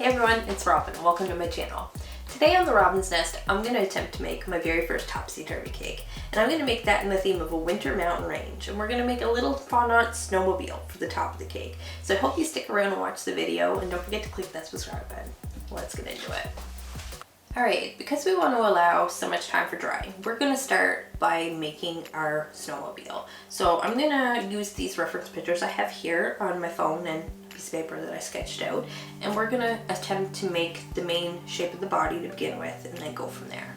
everyone, it's Robin and welcome to my channel. Today on the Robin's Nest, I'm going to attempt to make my very first Topsy Turvy cake. And I'm going to make that in the theme of a winter mountain range. And we're going to make a little fondant snowmobile for the top of the cake. So I hope you stick around and watch the video, and don't forget to click that subscribe button. Let's get into it. Alright, because we want to allow so much time for drying, we're going to start by making our snowmobile. So I'm going to use these reference pictures I have here on my phone and a piece of paper that I sketched out. And we're going to attempt to make the main shape of the body to begin with and then go from there.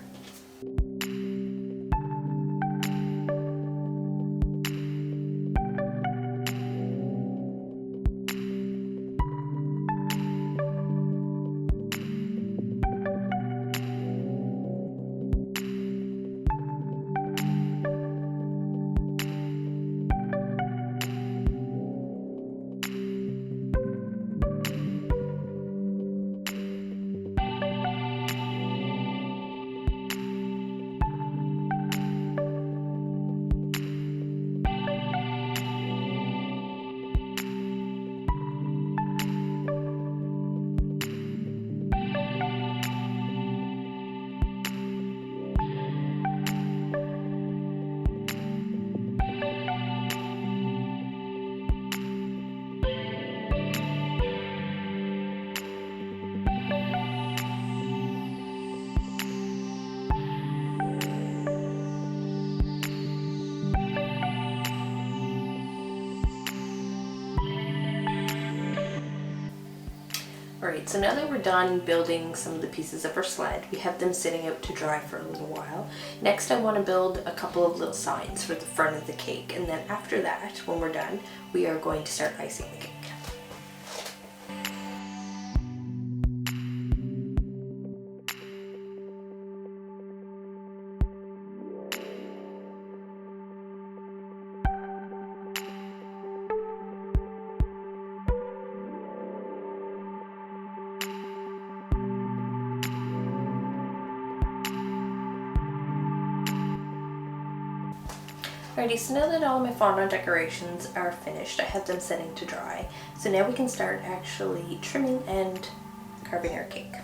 Alright, so now that we're done building some of the pieces of our sled, we have them sitting out to dry for a little while. Next I want to build a couple of little signs for the front of the cake, and then after that, when we're done, we are going to start icing the cake. Alrighty, so now that all my fondant decorations are finished, I have them setting to dry. So now we can start actually trimming and carving our cake.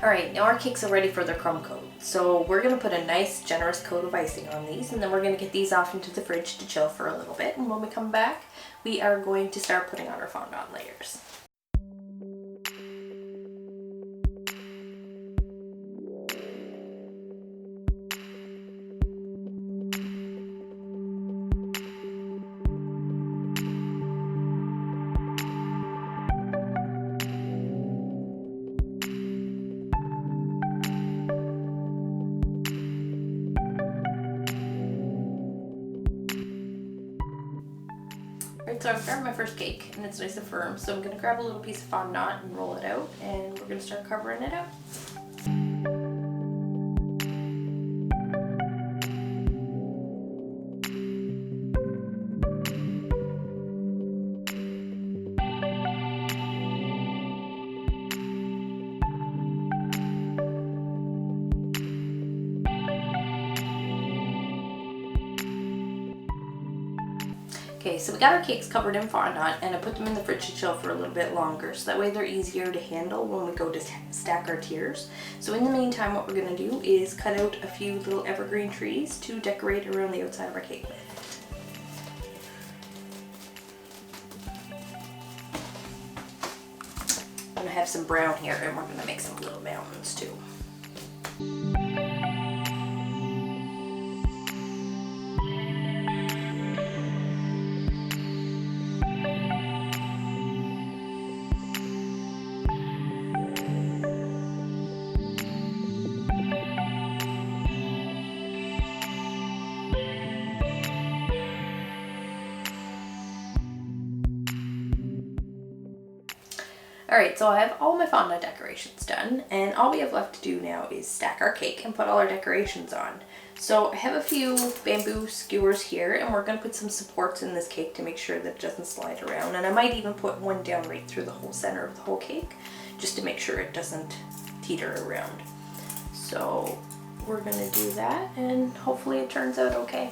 Alright, now our cakes are ready for their crumb coat. So we're going to put a nice generous coat of icing on these, and then we're going to get these off into the fridge to chill for a little bit. And when we come back, we are going to start putting on our fondant layers. Alright, so I've grabbed my first cake and it's nice and firm, so I'm going to grab a little piece of fondant and roll it out, and we're going to start covering it out. Okay, so we got our cakes covered in fondant, and I put them in the fridge to chill for a little bit longer, so that way they're easier to handle when we go to stack our tiers. So in the meantime, what we're going to do is cut out a few little evergreen trees to decorate around the outside of our cake with. I'm going to have some brown here, and we're going to make some little mountains too. Alright, so I have all my fondant decorations done, and all we have left to do now is stack our cake and put all our decorations on. So I have a few bamboo skewers here, and we're going to put some supports in this cake to make sure that it doesn't slide around. And I might even put one down right through the whole center of the whole cake, just to make sure it doesn't teeter around. So we're going to do that, and hopefully it turns out okay.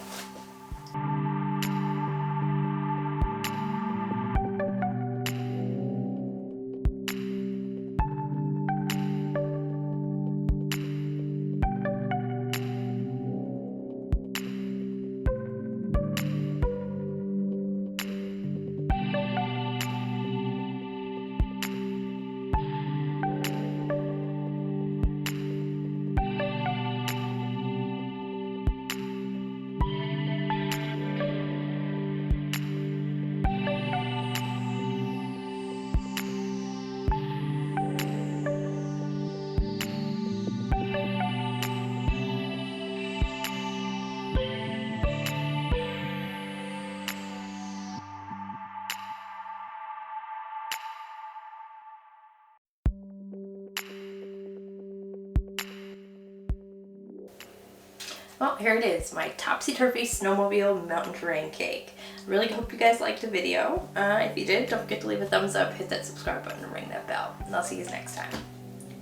Well, here it is, my Topsy Turvy Snowmobile mountain terrain cake. I really hope you guys liked the video. If you did, don't forget to leave a thumbs up, hit that subscribe button, and ring that bell. And I'll see you next time.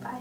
Bye.